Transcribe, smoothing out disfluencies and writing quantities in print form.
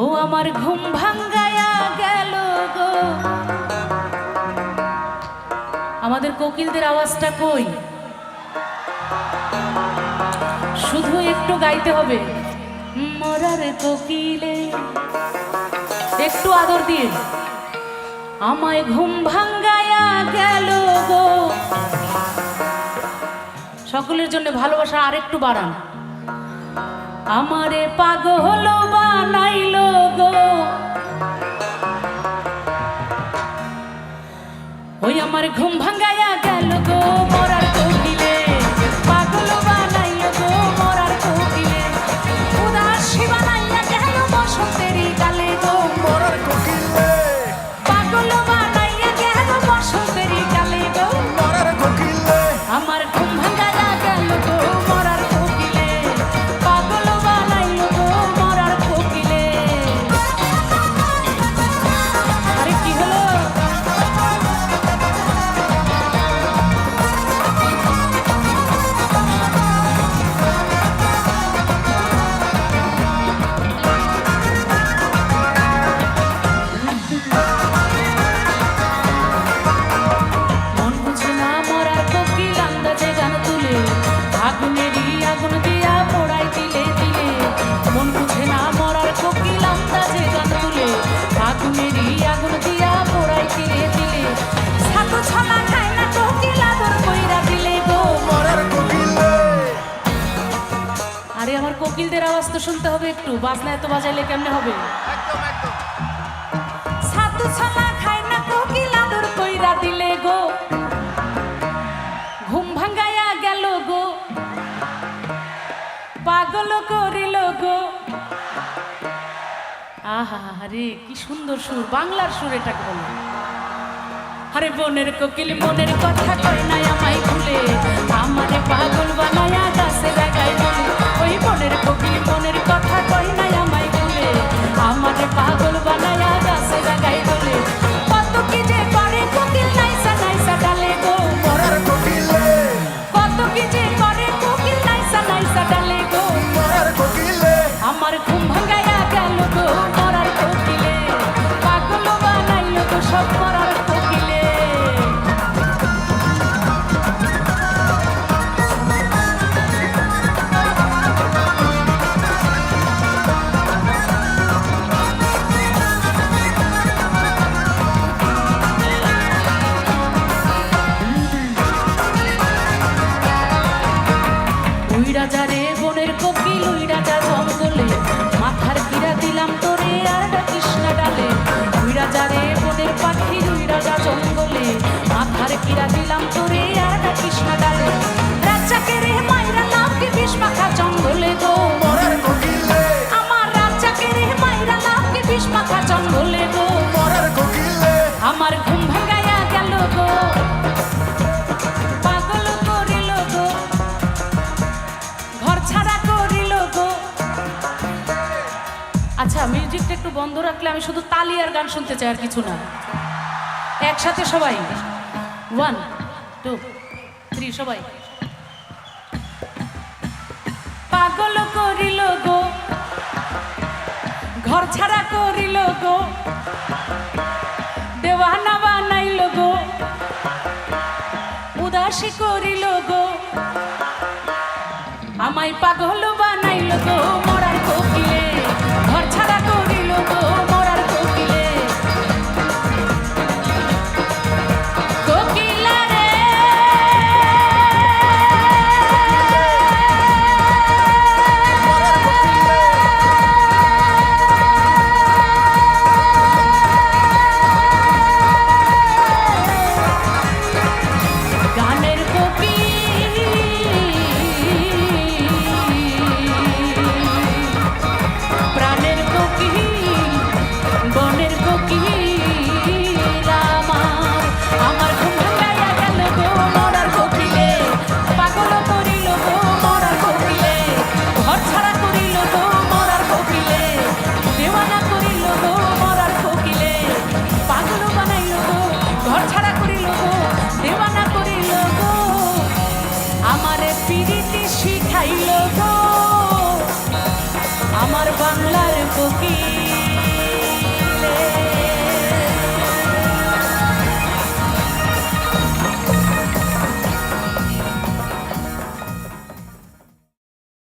ও আমার ঘুম ভাঙ্গায়া গেল গো। আমাদের কোকিলদের আওয়াজটা কই? শুধু একটু গাইতে হবে, মরার কোকিলে, একটু আদর দিয়ে। আমায় ঘুম ভাঙ্গায়া গেল গো। সকলের জন্য ভালোবাসা আরেকটু বাড়ান। আমারে পাগল বানাইলো গো। ওই আমার ঘুম ভাঙ্গায়া গেল গো মরার কোকিলে, পাগল বানাইলো গো মরার কোকিলে, উদাসী বানাইয়া গেল বসন্তেরই গালে গো মরার কোকিলে, পাগল বানাইয়া গেল বসন্তেরই গালে গো মরার কোকিলে। আমার ঘুম ভাঙ্গায়া গেল গো মরার কোকিলে, পাগল বানাইলো গো মরার কোকিলে। আরে কি হলো? মন বুঝে না মরার কোকিল আন্দাজে গান তুলে, আগুনেরই আগুন দিয়া পোড়াই দিলে দিলে। মন বুঝে না মরার কোকিল আন্দাজে গান তুলে, আগুনেরই আগুন দিয়া পোড়াই দিলে দিলে। ছাতু ছলা খায় না কোকিল আদর কইরা দিলে গো মরার কোকিলে। আরে আমার কোকিলদের আওয়াজ তো শুনতে হবে একটু, বাজনা এত বাজাইলে কেমনে হবে? একদম একদম। ছাতু ছলা খায় না কোকিল আদর কইরা দিলে গো, ঘুম ভাঙ্গায়া গেল গো, পাগল করিল গো। আহা রে কি সুন্দর সুর, বাংলার সুর এটাকে বলে। আরে বনের কোকিল মনের কথা কই না আমায় ভুলে, আমারে পাগল বানায়া গাছে লাগাই বলে। ওই বনের কোকিল মনের কথা কই না আমায় ভুলে, আমারে পাগল বানায়া গাছে লাগাই বলে। কত কি যে করে কোকিল নাইসা নাইসা ডালে গো মরার কোকিলে, কত কি যে করে কোকিল নাইসা নাইসা ডালে গো। মরার কোকিলে। আমার ঘুম ভাঙ্গায়া গেল গো মরার কোকিলে, পাগল বানাইলো গো সব মরার কোকিলে। উই রাজা রে বনের কোকিল, উই রাজা জঙ্গলে, মাথার কিরা দিলাম তোরে আর ডাকিস না ডালে। উই রাজা রে বনের পাখি, উই রাজা জঙ্গলে, মাথার কিরা দিলাম তোরে আর ডাকিস না ডালে। রাজাকে রে মাইরা লাভ কি বিষ মাখা জঙ্গলে গো মরার কোকিলে, আমার রাজাকে রে মাইরা লাভ কি বিষ মাখা জঙ্গলে গো। মরার কোকিলে। আমার ঘুম ভাঙ্গায়া গেল গো, পাগল করিল গো, ঘর ছাড়া করিল গো। আচ্ছা মিউজিকটা একটু বন্ধ রাখলে আমি শুধু তালি আর গান শুনতে চাই, আর কিছু না। একসাথে সবাই 1 2 3 সবাই। পাগল করিল গো, ঘর ছাড়া করিল গো, দেওয়ানা বানাইল গো, উদাসী করিল গো, আমায় পাগল বানাইল গো।